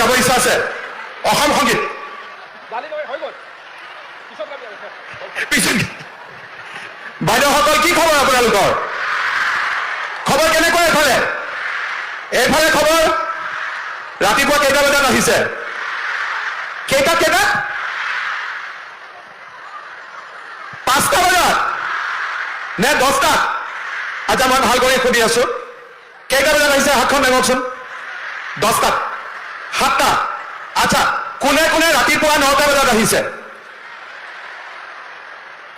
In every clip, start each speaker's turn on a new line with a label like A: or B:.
A: গাব ইচ্ছা আছে অসম সংগীত বাইদেউসকল কি খবৰ আপোনালোকৰ খবৰ কেনেকুৱা এইফালে খবৰ ৰাতিপুৱা কেইটা বজাত আহিছে কেইটা 5টা বজাত নে 10টাত আচ্ছা মই ভাল কৰি সুধি আছো কেইটা বজাত আহিছে হাতখন দাঙকচোন 10টাত 7টা আচ্ছা কোনে কোনে ৰাতিপুৱা 9টা বজাত আহিছে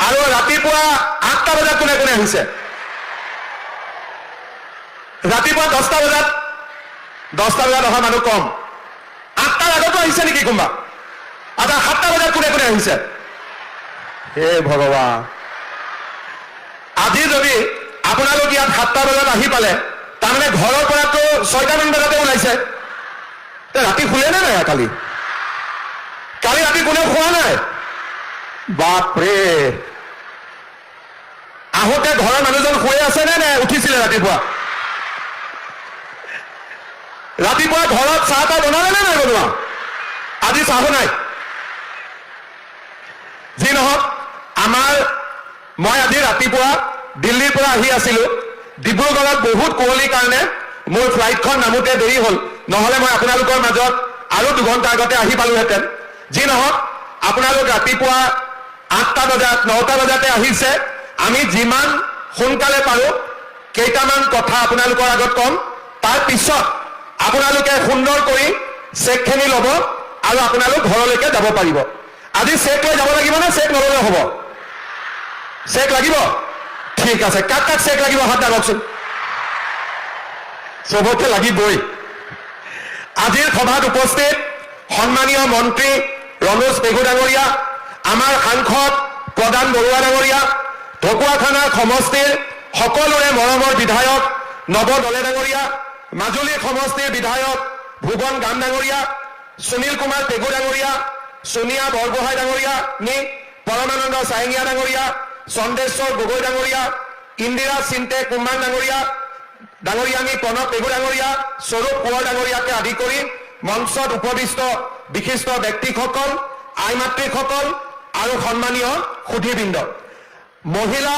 A: আৰু ৰাতিপুৱা 8টা বজাত কোনে কোনে আহিছে ৰাতিপুৱা 10টা বজাত অহা মানুহ কম 8টাৰ আগতো আহিছে নেকি কোনোবা আচ্ছা 7টা বজাত কোনে কোনে আহিছে হে ভগৱান আজি যদি আপোনালোক ইয়াত 7টা বজাত আহি পালে তাৰমানে ঘৰৰ পৰাতো 6টামান বজাতে ওলাইছে ৰাতি শুলে নে নাই কালি ৰাতি কোনেও খোৱা নাই বাপৰে আহোঁতে ঘৰৰ মানুহজন শুয়ে আছে নে উঠিছিলে ৰাতিপুৱা ঘৰত চাহ তাহ বনালে নে নাই বনোৱা আজি চাহো নাই যি নহওক মই আজি ৰাতিপুৱা দিল্লীৰ পৰা আহি আছিলো ডিব্ৰুগড়ত বহুত কুঁৱলীৰ কাৰণে মোৰ ফ্লাইটখন নামোতে দেৰি হ'ল নহলে মই আপোনালোকৰ মাজত আৰু 2 ঘণ্টা আগতে আহি পালোহেঁতেন যি নহওক আপোনালোক ৰাতিপুৱা 8টা বজাত 9টা বজাতে আহিছে আমি যিমান সোনকালে পাৰো কেইটামান কথা আপোনালোকৰ আগত কম তাৰ পিছত আপোনালোকে সুন্দৰ কৰি চেকখিনি ল'ব আৰু আপোনালোক ঘৰলৈকে যাব পাৰিব আজি চেক লৈ যাব লাগিব না চেক নললে হ'ব চেক লাগিব ঠিক আছে কাক চেক লাগিব হাত দাঙকচোন চবকে লাগিবই আজিৰ সভাত উপস্থিত সন্মানীয় মন্ত্ৰী ৰমেশ পেগু ডাঙৰীয়া আমাৰ সাংসদ প্ৰধান বৰুৱা ডাঙৰীয়া ঢকুৱাখানা সমষ্টিৰ সকলোৰে মৰমৰ বিধায়ক নৱ দলে ডাঙৰীয়া মাজুলী সমষ্টিৰ বিধায়ক ভুৱন গাম ডাঙৰীয়া সুনীল কুমাৰ পেগু ডাঙৰীয়া সোনিয়া বৰগোহাঁই ডাঙৰীয়া পৰমানন্দ চাইঙীয়া ডাঙৰীয়া চন্দেশ্বৰ গগৈ ডাঙৰীয়া ইন্দিৰা চিন্তে কুম্বান ডাঙৰীয়ানী প্ৰণৱ পেগু ডাঙৰীয়া স্বৰূপ কোঁৱৰ ডাঙৰীয়াকে আদি কৰি মঞ্চত উপবিষ্ট বিশিষ্ট ব্যক্তিসকল আই মাতৃসকল আৰু সন্মানীয় সুধীবৃন্দ মহিলা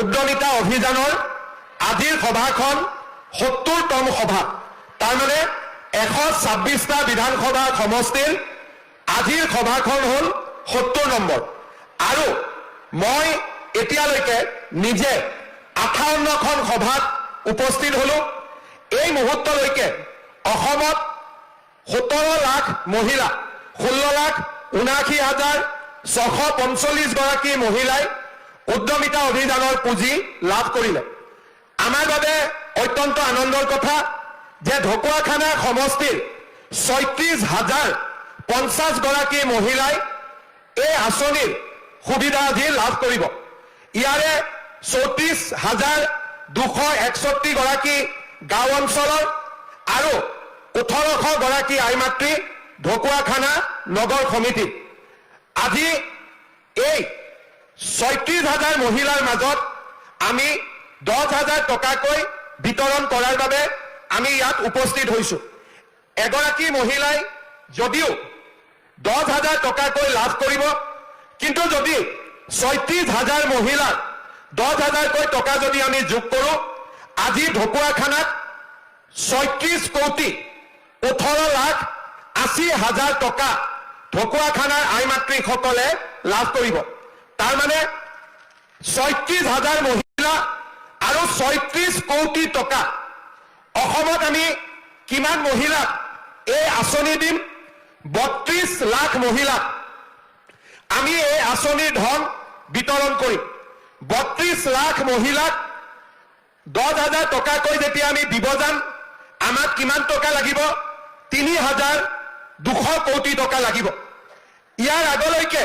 A: উদ্যমিতা অভিযানৰ আজিৰ সভাখন 70তম সভা তাৰমানে 126টা বিধানসভা সমষ্টিৰ আজিৰ সভাখন হ'ল 70 নম্বৰ আৰু মই এতিয়ালৈকে নিজে 58খন সভাত উপস্থিত হলো এই মুহূৰ্তলৈকে অসমত 17 লাখ মহিলা 16,79,645 গৰাকী মহিলাই উদ্যমিতা অভিযানৰ পুঁজি লাভ কৰিলে আমাৰ বাবে অত্যন্ত আনন্দৰ কথা যে ঢকুৱাখানা সমষ্টিৰ 36,050 গৰাকী মহিলাই এই আঁচনিৰ সুবিধা আজি লাভ কৰিব ইয়াৰে 34,261 গৰাকী গাঁও অঞ্চলৰ আৰু 1800 গৰাকী আই মাতৃ ঢকুৱাখানা নগৰ সমিতি আজি এই 36,000 মহিলাৰ মাজত আমি 10,000 টকাকৈ বিতৰণ কৰাৰ বাবে আমি ইয়াত উপস্থিত হৈছো এগৰাকী মহিলাই যদিও 10,000 টকাকৈ লাভ কৰিব কিন্তু যদি 36,000 মহিলাক 10,000কৈ টকা যদি আমি যোগ কৰো আজি ঢকুৱাখানাত 36 কোটি 18,80,000 টকা ঢকুৱাখানাৰ আই মাতৃসকলে লাভ কৰিব তাৰ মানে 36,000 মহিলা আৰু 36 কোটি টকা অসমত আমি কিমান মহিলাক এই আঁচনি দিম 32 লাখ মহিলাক আমি এই আঁচনিৰ ধন বিতৰণ কৰিম 32 লাখ মহিলাক 10,000 টকাকৈ যেতিয়া আমি দিব যাম আমাক কিমান টকা লাগিব 3,200 কোটি টকা লাগিব ইয়াৰ আগলৈকে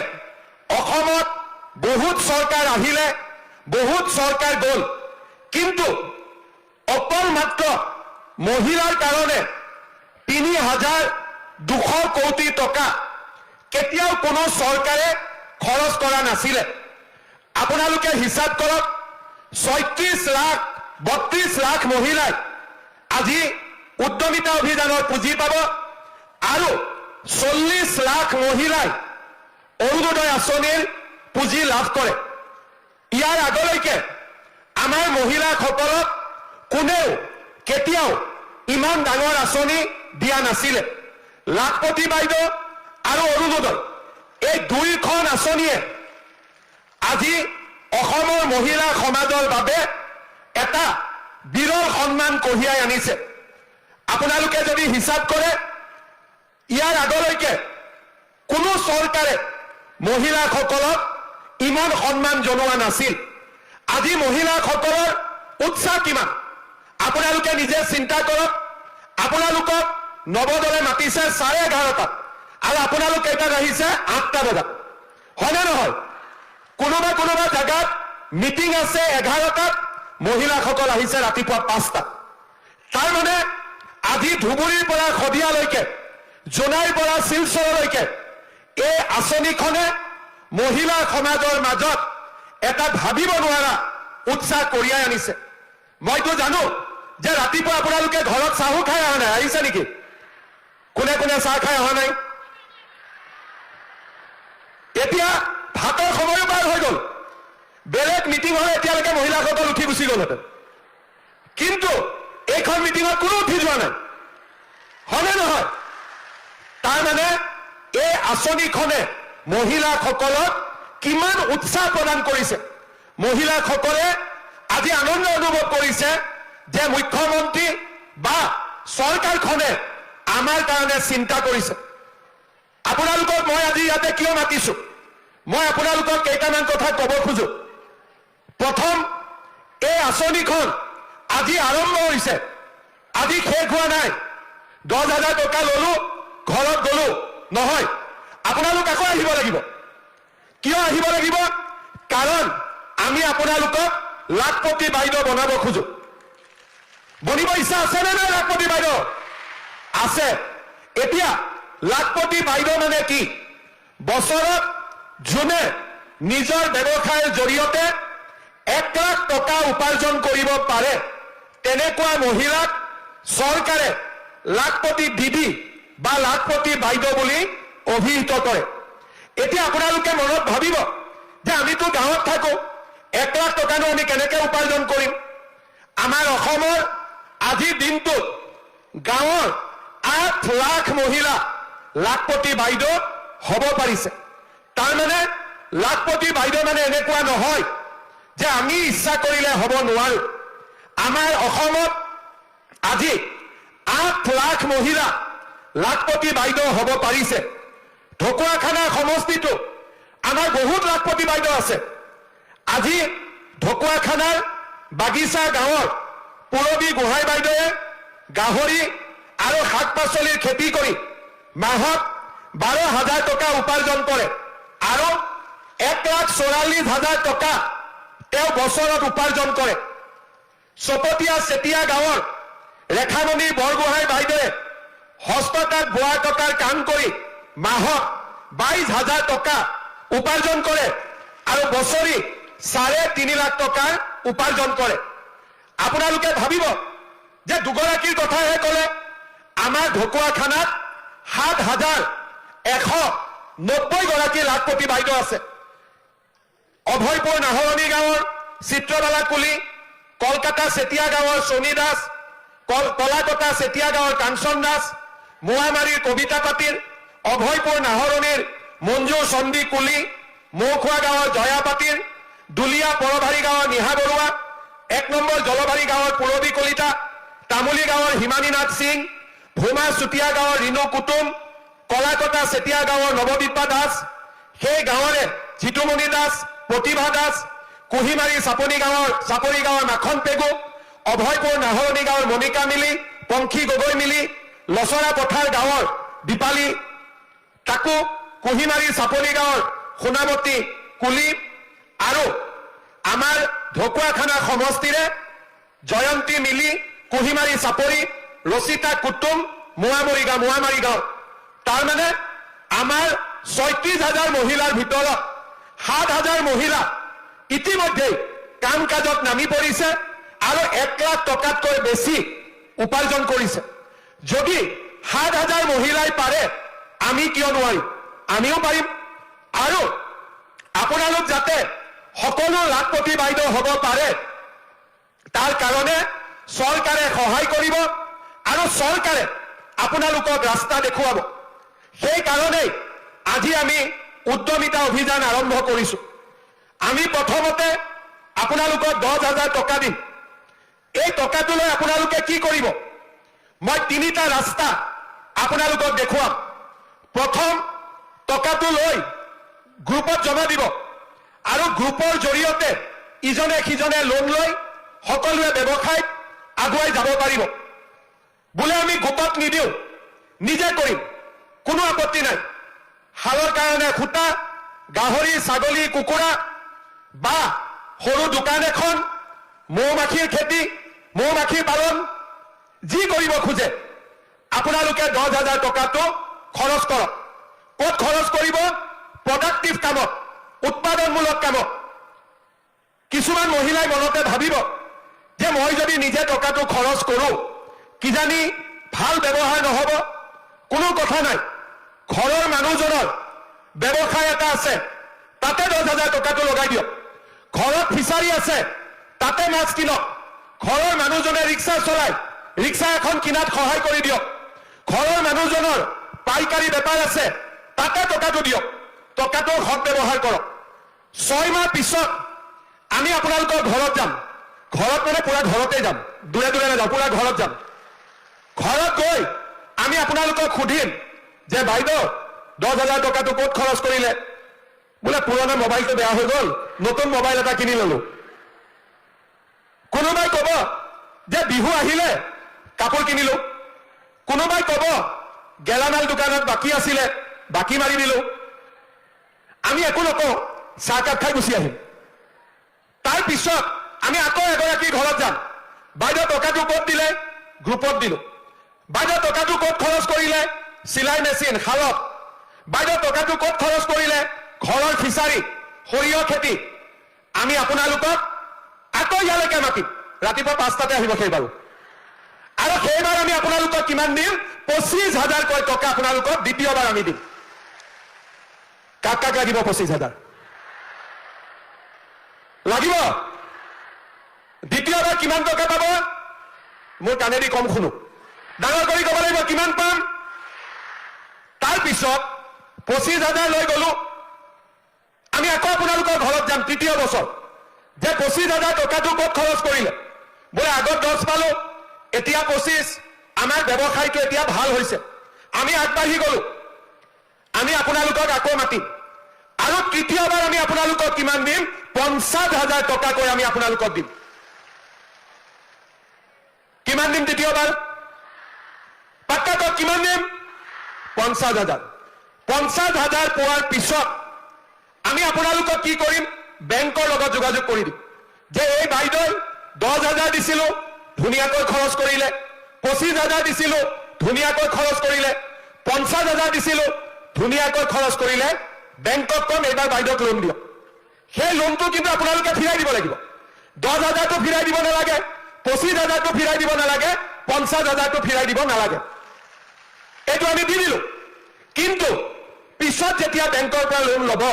A: অসমত বহুত চৰকাৰ আহিলে বহুত চৰকাৰ গ'ল কিন্তু অকল মাত্ৰ মহিলাৰ কাৰণে 3,200 কোটি টকা কেতিয়াও কোনো চৰকাৰে খৰচ কৰা নাছিলে আপোনালোকে হিচাপ কৰক 36 লাখ 32 লাখ মহিলাই আজি উদ্যমিতা অভিযানৰ পুঁজি পাব আৰু 40 লাখ মহিলাই অৰুণোদয় আঁচনিৰ পুঁজি লাভ কৰে। ইয়াৰ আগলৈকে আমাৰ মহিলাসকলক কোনেও কেতিয়াও ইমান ডাঙৰ আঁচনি দিয়া নাছিলে। লাখপতি বাইদেউ আৰু অৰুণোদয় এই দুইখন আঁচনিয়ে আজি অসমৰ মহিলা সমাজৰ বাবে এটা বিৰল সন্মান কঢ়িয়াই আনিছে। আপোনালোকে যদি হিচাপ কৰে ইয়াৰ আগলৈকে কোনো চৰকাৰে মহিলাসকলক ইমান সন্মান জনোৱা নাছিল। আজি মহিলাসকলৰ উৎসাহ কিমান আপোনালোকে নিজে চিন্তা কৰক। আপোনালোকক নৱদলে মাতিছে 11:30 আৰু আপোনালোক কেইটাত আহিছে 8টা বজাত, হয়নে নহয়? কোনোবা কোনোবা জাগাত মিটিং আছে 11টাত, মহিলাসকল আহিছে ৰাতিপুৱা 5টাত। তাৰমানে আজি ধুবুৰীৰ পৰা শদিয়ালৈকে, জোনাইৰ পৰা শিলচৰলৈকে এই আঁচনিখনে মহিলা সমাজৰ মাজত এটা ভাবিব নোৱাৰা উৎসাহ কঢ়িয়াই আনিছে। মইতো জানো যে ৰাতিপুৱা আপোনালোকে ঘৰত চাহো খাই অহা নাই, আহিছে নেকি? কোনে কোনে চাহ খাই অহা নাই? এতিয়া ভাতৰ সময়ো পাৰ হৈ গ'ল। বেলেগ মিটিং হলে এতিয়ালৈকে মহিলাসকল উঠি গুচি গ'লহেঁতেন, কিন্তু এইখন মিটিঙত কোনো উঠি যোৱা নাই, হয়নে নহয়? তাৰমানে এই আঁচনিখনে মহিলাসকলক কিমান উৎসাহ প্ৰদান কৰিছে। মহিলাসকলে আজি আনন্দ অনুভৱ কৰিছে যে মুখ্যমন্ত্ৰী বা চৰকাৰখনে আমাৰ কাৰণে চিন্তা কৰিছে। আপোনালোকক মই আজি ইয়াতে কিয় মাতিছো, মই আপোনালোকক কেইটামান কথা ক'ব খোজো। প্ৰথম, এই আঁচনিখন আজি আৰম্ভ হৈছে, আজি শেষ হোৱা নাই। 10,000 টকা ললো, ঘৰত গলো নহয়, আপোনালোক আকৌ আহিব লাগিব। কিয় আহিব লাগিব? কাৰণ আমি আপোনালোকক লাখপতি বাইদেউ বনাব খোজো। বনিব ইচ্ছা আছে নে নাই লাখপতি বাইদেউ? আছে। এতিয়া লাখপতি বাইদেউ মানে কি? বছৰত যোনে নিজৰ ব্যৱসায়ৰ জৰিয়তে 1 লাখ টকা উপাৰ্জন কৰিব পাৰে তেনেকুৱা মহিলাক চৰকাৰে লাখপতি দিদি বা লাখপতি বাইদেউ বুলি অভিহিত কৰে। এতিয়া আপোনালোকে মনত ভাবিব যে আমিতো গাঁৱত থাকো, 1 লাখ টকানো আমি কেনেকৈ উপাৰ্জন কৰিম? আমাৰ অসমৰ আজিৰ দিনটোত গাঁৱৰ 8 লাখ মহিলা লাখপতি বাইদেউ হ'ব পাৰিছে। তাৰমানে লাখপতি বাইদেউ মানে এনেকুৱা নহয় যে আমি ইচ্ছা কৰিলে হ'ব নোৱাৰো। আমাৰ অসমত আজি 8 লাখ মহিলা লাখপতি বাইদেউ হ'ব পাৰিছে। ঢকুৱাখানা সমষ্টিটো আমাৰ বহুত লাখপতি বাইদেউ আছে। আজি ঢকুৱাখানাৰ বাগিচা গাঁৱৰ পুৰবী গোহাঁই বাইদেৱে গাহৰি আৰু শাক পাচলিৰ খেতি কৰি মাহত 12,000 টকা উপাৰ্জন কৰে আৰু 1,44,000 টকা তেওঁ বছৰত উপাৰ্জন কৰে। চপতীয়া চেতিয়া গাঁৱৰ ৰেখামণি বৰগোহাঁই বাইদেৱে হস্ততাঁত বোৱা টকাৰ কাম কৰি মাহত 22,000 টকা উপাৰ্জন কৰে আৰু বছৰি 3.5 লাখ টকাৰ উপাৰ্জন কৰে। আপোনালোকে ভাবিব যে দুগৰাকীৰ কথাহে ক'লে, আমাৰ ঢকুৱাখানাত 7,190 গৰাকী লাখপতি বাইদেউ আছে। অভয়পুৰ নাহৰণি গাঁৱৰ চিত্ৰবালা কুলি, কলকাতা চেতিয়া গাঁৱৰ সোণী দাস, কলাকতা চেতিয়া গাঁৱৰ কাঞ্চন দাস, মোৱামাৰীৰ কবিতা পাতিল, অভয়পুৰ নাহৰণিৰ মঞ্জু চন্দী কুলি, মৌখোৱা গাঁৱৰ জয়া পাতিল, দুলীয়া পৰভাৰী গাঁৱৰ নিহা বৰুৱা, 1 নম্বৰ জলবাৰী গাঁৱৰ পুৰবী কলিতা, তামুলী গাঁৱৰ হিমানীনাথ সিং, ভূমা চুতীয়া গাঁৱৰ ৰিণু কুটুম, কলাকতা চেতিয়া গাঁৱৰ নৱদীপা দাস, সেই গাঁৱৰে জিতুমণি দাস, প্ৰতিভা দাস, কুহিমাৰী চাপৰি গাঁৱৰ মাখন পেগু, অভয়পুৰ নাহৰণি গাঁৱৰ মণিকা মিলি, পংখী গগৈ মিলি, লচৰা পথাৰ গাঁৱৰ দীপালী তাকু, কুহিমাৰী চাপৰি গাঁৱৰ সোণামতী কুলি আৰু আমাৰ ঢকুৱাখানা সমষ্টিৰে জয়ন্তী মিলি, কুহিমাৰী চাপৰি, ৰচিতা কুটুম, মোৱামাৰী গাঁও। তাৰমানে আমাৰ 36,000 মহিলাৰ ভিতৰত 7,000 মহিলা ইতিমধ্যেই কাম কাজত নামি পৰিছে আৰু 1 লাখ টকাতকৈ বেছি উপাৰ্জন কৰিছে। যদি 7,000 মহিলাই পাৰে, আমি কিয় নোৱাৰিম? আমিও পাৰিম। আৰু আপোনালোক যাতে সকলো লাখপতি বাইদেউ হ'ব পাৰে তাৰ কাৰণে চৰকাৰে সহায় কৰিব আৰু চৰকাৰে আপোনালোকক ৰাস্তা দেখুৱাব। সেই কাৰণেই আজি আমি উদ্যমিতা অভিযান আৰম্ভ কৰিছো। আমি প্ৰথমতে আপোনালোকক 10,000 টকা দিম। এই টকাটো লৈ আপোনালোকে কি কৰিব? মই 3টা ৰাস্তা আপোনালোকক দেখুৱাম। প্ৰথম টকাটো লৈ গ্ৰুপত জমা দিব আৰু গ্ৰুপৰ জৰিয়তে ইজনে সিজনে লোন লৈ সকলোৱে ব্যৱসায়ত আগুৱাই যাব পাৰিব। বোলে আমি গোটত নিদিওঁ, নিজে কৰিম, কোনো আপত্তি নাই। হালৰ কাৰণে খুঁটা, গাহৰি, ছাগলী, কুকুৰা বা সৰু দোকান এখন, মৌ-মাখিৰ খেতি, মৌ-মাখি পালন, যি কৰিব খোজে আপোনালোকে 10,000 টকাটো খৰচ কৰক। ক'ত খৰচ কৰিব? প্ৰডাক্টিভ কামত, উৎপাদনমূলক কামত। কিছুমান মহিলাই মনতে ভাবিব যে মই যদি নিজে টকাটো খৰচ কৰোঁ কিজানি ভাল ব্যৱহাৰ নহ'ব। কোনো কথা নাই। ঘৰৰ মানুহজনৰ ব্যৱসায় এটা আছে, তাতে 10,000 টকাটো লগাই দিয়ক। ঘৰত ফিচাৰী আছে, তাতে মাছ কিনক। ঘৰৰ মানুহজনে ৰিক্সা চলায়, ৰিক্সা এখন কিনাত সহায় কৰি দিয়ক। ঘৰৰ মানুহজনৰ পাইকাৰী বেপাৰ আছে, তাতে টকাটো দিয়ক। টকাটো সৎ ব্যৱহাৰ কৰক। 6 মাহ পিছত আমি আপোনালোকৰ ঘৰত যাম। ঘৰত মানে পুৰা ঘৰতে যাম, দূৰে দূৰে নাযাম, পুৰা ঘৰত যাম। ঘৰত গৈ আমি আপোনালোকক সুধিম যে বাইদেউ 10,000 টকাটো ক'ত খৰচ কৰিলে? বোলে পুৰণা মোবাইলটো বেয়া হৈ গ'ল, নতুন মোবাইল এটা কিনি ললো। কোনোবাই ক'ব যে বিহু আহিলে কাপোৰ কিনিলো। কোনোবাই ক'ব গেলামাল দোকানত বাকী আছিলে, বাকী মাৰি দিলো। আমি একো নকওঁ, চাহকাপ খাই গুচি আহিম। তাৰ পিছত আমি আকৌ এগৰাকীৰ ঘৰত যাম। বাইদেউ টকাটো ক'ত দিলে? গ্ৰুপত দিলো। বাইদেউ টকাটো ক'ত খৰচ কৰিলে? চিলাই মেচিন, শালত। বাইদেউ টকাটো ক'ত খৰচ কৰিলে? ঘৰৰ ফিচাৰী, সৰিয়হ খেতি। আমি আপোনালোকক আকৌ ইয়ালৈকে মাতিম। ৰাতিপুৱা 5টাতে আহিব সেইবাৰো। আৰু সেইবাৰ আমি আপোনালোকক কিমান দিম? 25,000কৈ টকা আপোনালোকক দ্বিতীয়বাৰ আমি দিম। কাক কাক লাগিব 25,000? লাগিব? দ্বিতীয়বাৰ কিমান টকা পাব? মোৰ কাণেদি কম শুনো। ডাঙৰ কৰি ক'ব লাগিব, কিমান পাম? তাৰ পিছত 25,000 লৈ গলো। আমি আকৌ আপোনালোকৰ ঘৰত যাম তৃতীয় বছৰ, যে 25,000 টকাটো ক'ত খৰচ কৰিলে? বোলে আগত 10 পালো, এতিয়া 25। আমাৰ ব্যৱসায়টো এতিয়া ভাল হৈছে, আমি আগবাঢ়ি গলো। আমি আপোনালোকক আকৌ মাতিম আৰু তৃতীয়বাৰ আমি আপোনালোকক কিমান দিম? 50,000 টকাকৈ আমি আপোনালোকক দিম। কিমান দিম তৃতীয়বাৰ? পাক্কাকৈ কিমান দিম? 50,000। 50,000 পোৱাৰ পিছত আমি আপোনালোকক কি কৰিম? বেংকৰ লগত যোগাযোগ কৰি দিম যে এই বাইদেউ 10,000 দিছিলো, ধুনীয়াকৈ খৰচ কৰিলে। 25,000 দিছিলো, ধুনীয়াকৈ খৰচ কৰিলে। 50,000 দিছিলো, ধুনীয়াকৈ খৰচ কৰিলে। বেংকক কম এইবাৰ বাইদেউক লোন দিয়ক। সেই লোনটো কিন্তু আপোনালোকে ফিৰাই দিব লাগিব। 10,000টো ফিৰাই দিব নালাগে, 25,000টো ফিৰাই দিব নালাগে, 50,000টো ফিৰাই দিব নালাগে। এইটো আমি দি দিলো। কিন্তু পিছত যেতিয়া বেংকৰ পৰা লোন ল'ব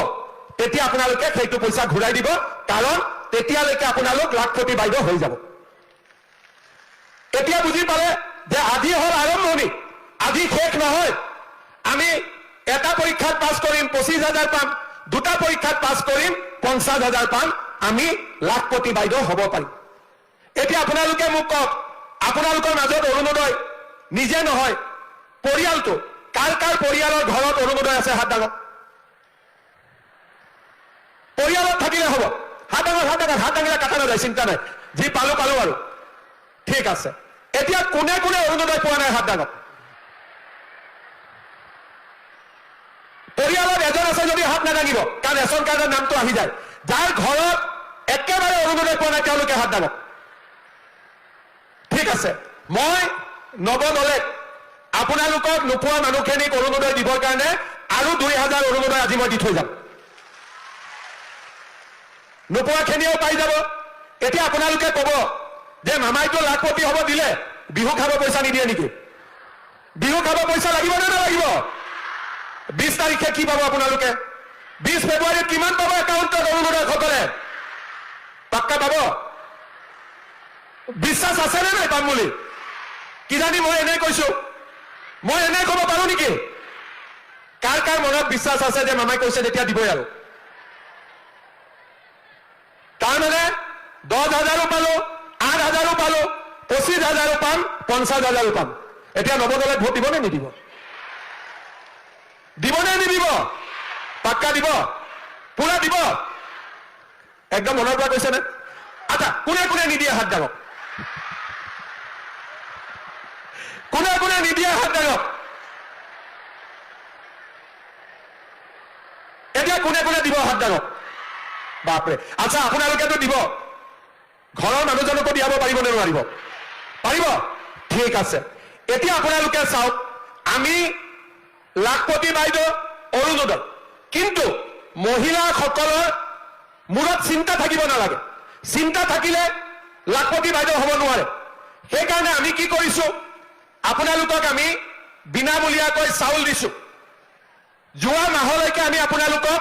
A: তেতিয়া আপোনালোকে সেইটো পইচা ঘূৰাই দিব, কাৰণ তেতিয়ালৈকে আপোনালোক লাখপতি বাইদেউ হৈ যাব। এতিয়া বুজি পালে যে আজি হ'ল আৰম্ভণি, আজি শেষ নহয়। আমি এটা পৰীক্ষাত পাছ কৰিম 25,000 পাম, দুটা পৰীক্ষাত পাছ কৰিম 50,000 পাম। আমি লাখপতি বাইদেউ হ'ব পাৰিম। এতিয়া আপোনালোকে মোক কওক, আপোনালোকৰ মাজত অৰুণোদয় নিজে নহয়, পৰিয়ালটো কাৰ কাৰ পৰিয়ালৰ ঘৰত অৰুণোদয় আছে? হাত দাঙক। পৰিয়ালত থাকিলে হ'ব। হাত দাঙক, হাত দাঙক। হাত দাঙিলে কাটা নাযায়, চিন্তা নাই। যি পালো পালো আৰু ঠিক আছে। এতিয়া কোনে কোনে অৰুণোদয় পোৱা নাই? হাত দাঙক। পৰিয়ালত এজন আছে যদি হাত নাদাঙিব, কাৰণ ৰেচন কাৰ্ডৰ নামটো আহি যায়। যাৰ ঘৰত একেবাৰে অৰুণোদয় পোৱা নাই তেওঁলোকে হাত দাঙক। ঠিক আছে। মই নৱদলে আপোনালোকক নোপোৱা মানুহখিনিক অৰুণোদয় দিবৰ কাৰণে আৰু 2,000 অৰুণোদয় আজি মই দি থৈ যাম। নোপোৱাখিনিও পাই যাব। এতিয়া আপোনালোকে ক'ব যে মামাইটো লাখপতি হ'ব দিলে, বিহু খাব পইচা নিদিয়ে নেকি? বিহু খাব পইচা লাগিব নে নালাগিব? 20 তাৰিখে কি পাব আপোনালোকে? 20 ফেব্ৰুৱাৰীত কিমান পাব একাউণ্টত অৰুণোদয়সকলে? পাক্কা পাব? বিশ্বাস আছে নে নাই পাম বুলি? কিজানি মই এনে কৈছো, মই এনে ক'ব পাৰো নেকি? কাৰ কাৰ মনত বিশ্বাস আছে যে মামাই কৈছে তেতিয়া দিবই আৰু? তাৰমানে 10,000ও পালো, 8,000ও পালো, 25,000ও পাম, 50,000ও পাম। এতিয়া নৱদলে ভোট দিব নে নিদিব? দিব নে নিদিব? পাক্কা দিব? পুৰা দিব? একদম মনৰ পৰা কৈছে নে? আচ্ছা, কোনে কোনে নিদিয়ে হাত দাঙক? কোনে কোনে নিদিয়ে হাত দাঙক? এতিয়া কোনে কোনে দিব হাত দাঙক? বাপৰে। আচ্ছা, আপোনালোকেতো দিব, ঘৰৰ মানুহজনকো দিয়াব পাৰিব নে নোৱাৰিব? পাৰিব? ঠিক আছে। এতিয়া আপোনালোকে চাওক, আমি লাখপতি বাইদেউ অৰুণোদয়, কিন্তু মহিলাসকলৰ মূৰত চিন্তা থাকিব নালাগে। চিন্তা থাকিলে লাখপতি বাইদেউ হ'ব নোৱাৰে। সেইকাৰণে আমি কি কৰিছো, আপোনালোকক আমি বিনামূলীয়াকৈ চাউল দিছো। যোৱা মাহলৈকে আমি আপোনালোকক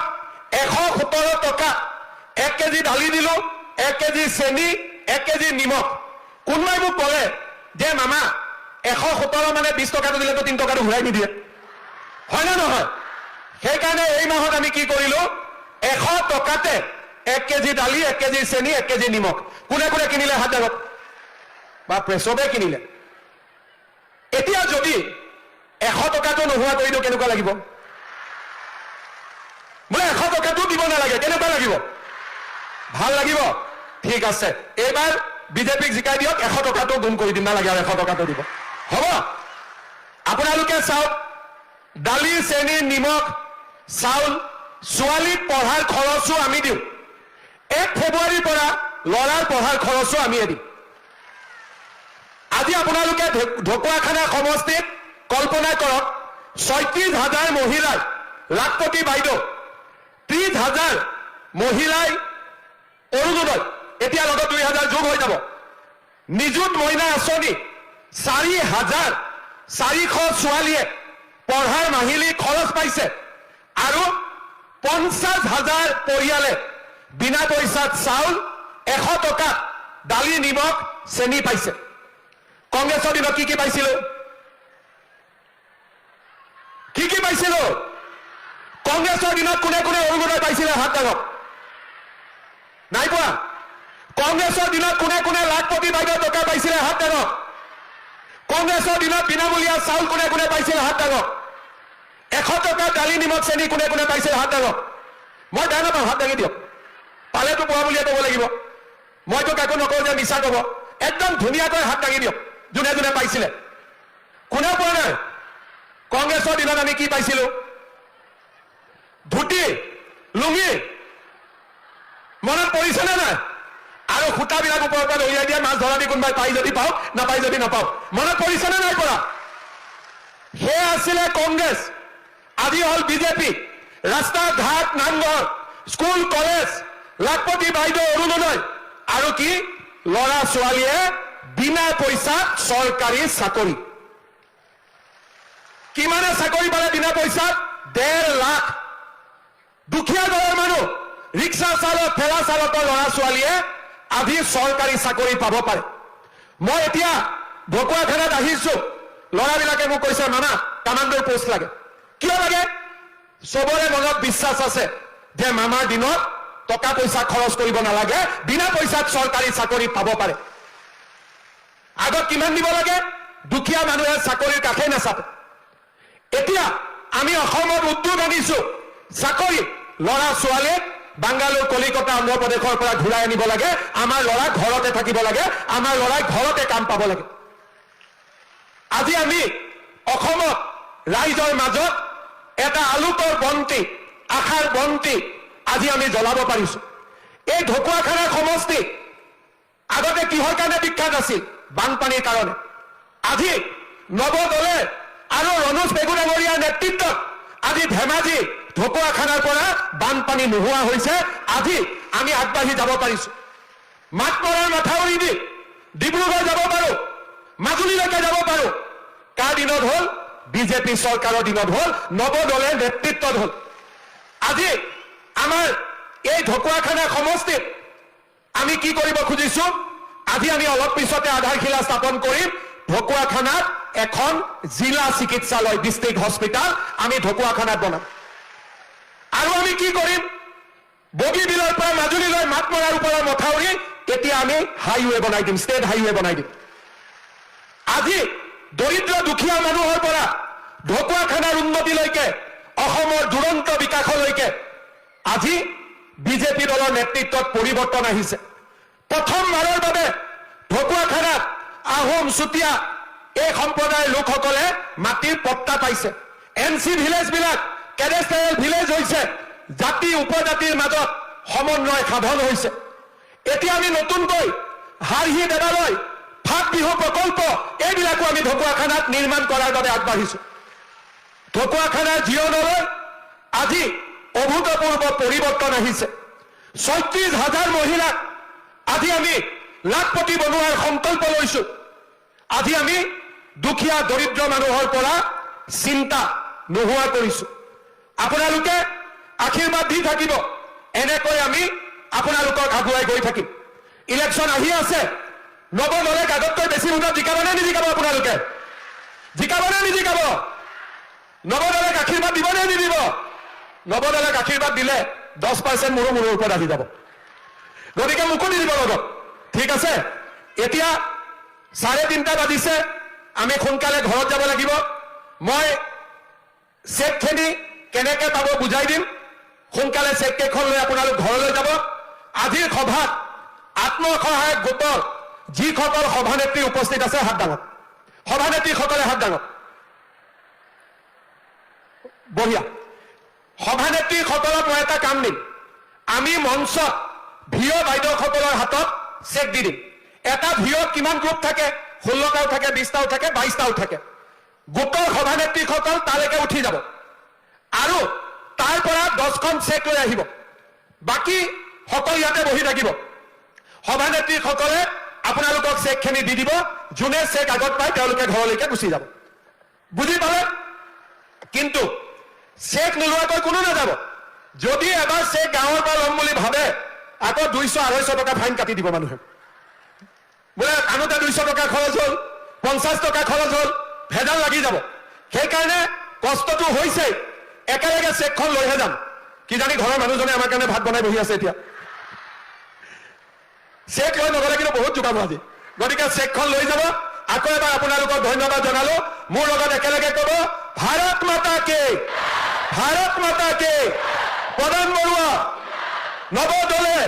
A: 117 টকা 1 কেজি দালি দিলো, 1 কেজি চেনি, 1 কেজি নিমখ। কোনোবাই মোক ক'লে যে মামা 117 মানে 20 টকাটো দিলেতো 3 টকাটো ঘূৰাই নিদিয়ে, হয় নে নহয়? সেইকাৰণে এই মাহত আমি কি কৰিলো, 100 টকাতে 1 কেজি দালি, 1 কেজি চেনি, 1 কেজি নিমখ। কোনে কোনে কিনিলে হাত দাঙক? বা প্ৰেছবে কিনিলে। এতিয়া যদি 100 টকাটো নোহোৱা কৰি দিওঁ কেনেকুৱা লাগিব? বোলে 100 টকাটো দিব নালাগে, কেনেকুৱা লাগিব? ভাল লাগিব? ঠিক আছে, এইবাৰ বিজেপিক জিকাই দিয়ক, 100 টকাটো গুণ কৰি দিম, নালাগে আৰু 100 টকাটো দিব, হ'ব? আপোনালোকে চাওক, দালি, চেনি, নিমখ, চাউল, ছোৱালীক পঢ়াৰ খৰচো আমি দিওঁ। 1 ফেব্ৰুৱাৰীৰ পৰা ল'ৰাৰ পঢ়াৰ খৰচো আমিয়ে দিম। আজি আপোনালোকে ঢকুৱাখানা সমষ্টিত কল্পনা কৰক, 36,000 মহিলাই লাখপতি বাইদেউ, 30,000 মহিলাই অৰুণোদয়, এতিয়া লগত 2,000 যোগ হৈ যাব। নিযুত মইনা আঁচনি 4,400 ছোৱালীয়ে পঢ়াৰ মাহিলী খৰচ পাইছে, আৰু 50,000 পৰিয়ালে বিনা পইচাত চাউল, 100 টকা দালি, নিমখ, চেনি পাইছে। কংগ্ৰেছৰ দিনত কি কি পাইছিলো? কি কি পাইছিলো? কংগ্ৰেছৰ দিনত কোনে কোনে অৰুণোদয় পাইছিলে হাত দাঙক? নাই পোৱা? কংগ্ৰেছৰ দিনত কোনে কোনে লাখপতি বাইদেউ টকা পাইছিলে হাত দাঙক? কংগ্ৰেছৰ দিনত বিনামূলীয়া চাউল কোনে কোনে পাইছিলে হাত দাঙক? 100 টকা দালি, নিমখ, চেনি কোনে কোনে পাইছিলে হাত দাঙক? মই বেয়া নাপাওঁ, হাত দাঙি দিয়ক। পালেতো পোৱা বুলিয়ে ক'ব লাগিব, মইতো কাকো নকওঁ যে মিছা ক'ব। একদম ধুনীয়াকৈ হাত দাঙি দিয়ক যোনে যোনে পাইছিলে। কোনেও পোৱা নাই? কংগ্ৰেছৰ দিনত আমি কি পাইছিলো? ধুতি, লুঙি, মনত পৰিছেনে নাই? আৰু সূতাবিলাক ওপৰৰ পৰা দলিয়াই দিয়ে, মাছ ধৰা দি কোনোবাই পাই যদি পাওক, নাপাই যদি নাপাওক। মনত পৰিছেনে নাই পৰা? সেয়া আছিলে কংগ্ৰেছ। আজি হ'ল বিজেপি। ৰাস্তা ঘাট, নামঘৰ, স্কুল, কলেজ, লাখপতি বাইদেউ অৰুণোদয়, আৰু কি ল'ৰা ছোৱালীয়ে বিনা পইচাত চৰকাৰী চাকৰি। কিমানে চাকৰি পালে বিনা পইচাত? 1.5 লাখ। দুখীয়া ঘৰৰ মানুহ, ৰিক্সা চালক, ঠেলা চালকৰ ল'ৰা ছোৱালীয়ে আজি চৰকাৰী চাকৰি পাব পাৰে। মই এতিয়া ঢকুৱাখানাত আহিছো, ল'ৰাবিলাকে মোক কৈছে মামা কামাণ্ডৰ পোষ্ট লাগে। কিয় লাগে? চবৰে মনত বিশ্বাস আছে যে মামাৰ দিনত টকা পইচা খৰচ কৰিব নালাগে, বিনা পইচাত চৰকাৰী চাকৰি পাব পাৰে। আগত কিমান দিব লাগে? দুখীয়া মানুহে চাকৰিৰ কাষে নাচাপে। এতিয়া আমি অসমত উদ্যোগ আনিছো, চাকৰি ল'ৰা ছোৱালীক বাংগালোৰ, কলিকতা, অন্ধ্ৰ প্ৰদেশৰ পৰা ঘূৰাই আনিব লাগে। আমাৰ ল'ৰা ঘৰতে থাকিব লাগে, আমাৰ ল'ৰাই ঘৰতে কাম পাব লাগে। আজি আমি অসমত ৰাইজৰ মাজত এটা আলোকৰ বন্তি, আশাৰ বন্তি আজি আমি জ্বলাব পাৰিছো। এই ঢকুৱাখানা সমষ্টি আগতে কিহৰ কাৰণে বিখ্যাত আছিল? বানপানীৰ কাৰণে। আজি নৱদলে আৰু ৰণোজ পেগু ডাঙৰীয়াৰ নেতৃত্বত আজি ধেমাজি, ঢকুৱাখানাৰ পৰা বানপানী নোহোৱা হৈছে। আজি আমি আগবাঢ়ি যাব পাৰিছো। মাতমৰাৰ মাথাউৰি দি ডিব্ৰুগড় যাব পাৰো, মাজুলীলৈকে যাব পাৰো। কাৰ দিনত হ'ল? বিজেপি চৰকাৰৰ দিনত হ'ল, নৱদলে নেতৃত্বত হ'ল। আজি আমাৰ এই ঢকুৱাখানা সমষ্টিত আমি কি কৰিব খুজিছো, আজি আমি অলপ পিছতে আধাৰশিলা স্থাপন কৰিম। ঢকুৱাখানাত এখন জিলা চিকিৎসালয়, ডিষ্ট্ৰিক্ট হস্পিটাল আমি ঢকুৱাখানাত বনাম। আৰু আমি কি কৰিম, বগীবিলৰ পৰা মাজুলীলৈ মাতমৰাৰ ওপৰৰ মথাউৰি এতিয়া আমি হাইৱে বনাই দিম, ষ্টেট হাইৱে বনাই দিম। আজি দৰিদ্ৰ দুখীয়া মানুহৰ পৰা ঢকুৱাখানাৰ উন্নতিলৈকে, অসমৰ দুৰন্ত বিকাশলৈকে আজি বিজেপি দলৰ নেতৃত্বত পৰিৱৰ্তন আহিছে। প্ৰথমবাৰৰ বাবে ঢকুৱাখানাত আহোম, চুতীয়া এই সম্প্ৰদায়ৰ লোকসকলে মাটিৰ পট্টা পাইছে। NC ভিলেজ বিলাক কেডেষ্ট্ৰিয়েল ভিলেজ হৈছে, জাতি উপজাতিৰ মাজত সমন্বয় সাধন হৈছে। এতিয়া আমি নতুনকৈ হাৰহি দেৱালয়, ফাক বিহু প্ৰকল্প এইবিলাকো আমি ঢকুৱাখানাত নিৰ্মাণ কৰাৰ বাবে আগবাঢ়িছো। ঢকুৱাখানাৰ জীৱনলৈ আজি অভূতপূৰ্ব পৰিৱৰ্তন আহিছে। ৩৬,০০০ মহিলাক আজি আমি লাখপতি বনোৱাৰ সংকল্প লৈছো। আজি আমি দুখীয়া দৰিদ্ৰ মানুহৰ পৰা চিন্তা নোহোৱা কৰিছো। আপোনালোকে আশীৰ্বাদ দি থাকিব, এনেকৈ আমি আপোনালোকক আগুৱাই গৈ থাকিম। ইলেকশ্যন আহি আছে, নৱদলে আগতকৈ বেছি ভোটত জিকাবনে নিজিকাব? আপোনালোকে জিকাবনে নিজিকাব? নৱদলক আশীৰ্বাদ দিবনে নিদিব? নৱদলক আশীৰ্বাদ দিলে 10% মোৰো ওপৰত আহি যাব, গতিকে মোকো নিদিব লগত। ঠিক আছে, এতিয়া 3:30 বাজিছে, আমি সোনকালে ঘৰত যাব লাগিব। মই চেকখিনি কেনেকে পাব বুজাই দিম। সোনকালে চেক কেইখন লৈ আপোনালোক ঘৰলৈ যাব। আজিৰ সভাত আত্মসহায়ক গোটৰ যিসকল সভানেত্ৰী উপস্থিত আছে হাত দাঙক, সভানেত্ৰীসকলে হাত দাঙক। বঢ়িয়া। সভানেত্ৰীসকলক মই এটা কাম দিম, আমি মঞ্চত ভিঅ বাইদেউসকলৰ হাতত চেক দি দিম। এটা ভিঅত কিমান গ্ৰুপ থাকে? 16টাও থাকে, 20টাও থাকে, 22টাও থাকে। গোটৰ সভানেত্ৰীসকল তালৈকে উঠি যাব আৰু তাৰ পৰা 10খন চেক লৈ আহিব। বাকী সকল ইয়াতে বহি থাকিব। সভানেত্ৰীসকলে আপোনালোকক চেকখিনি দি দিব। যোনে চেক আগত পায় তেওঁলোকে ঘৰলৈকে গুচি যাব। বুজি পালে? কিন্তু চেক নোলোৱাকৈ কোনো নাযাব। যদি এবাৰ চেক গাঁৱৰ পৰা ল'ম বুলি ভাবে, আকৌ 200-250 টকা ফাইন কাটি দিব মানুহে। বোলে আনোতে 200 টকা খৰচ হ'ল, 50 টকা খৰচ হ'ল, ভেজাল লাগি যাব। সেইকাৰণে কষ্টটো হৈছে, একেলগে চেকখন লৈহে যাম। কিজানি ঘৰৰ মানুহজনে আমাৰ কাৰণে ভাত বনাই বহি আছে এতিয়া। চেক লৈ নগলে কিন্তু বহুত জোকাব আজি। গতিকে চেকখন লৈ যাব। আকৌ এবাৰ আপোনালোকক ধন্যবাদ জনালো। মোৰ লগত একেলগে ক'ব, ভাৰত মাতা কে, ভাৰত মাতা কে। প্ৰধান বৰুৱা, নৱদলে,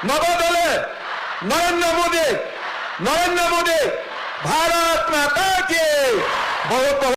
A: নৱদলে, নৰেন্দ্ৰ মোদী, নৰেন্দ্ৰ মোদী, ভাৰত মাতা কে। বহুত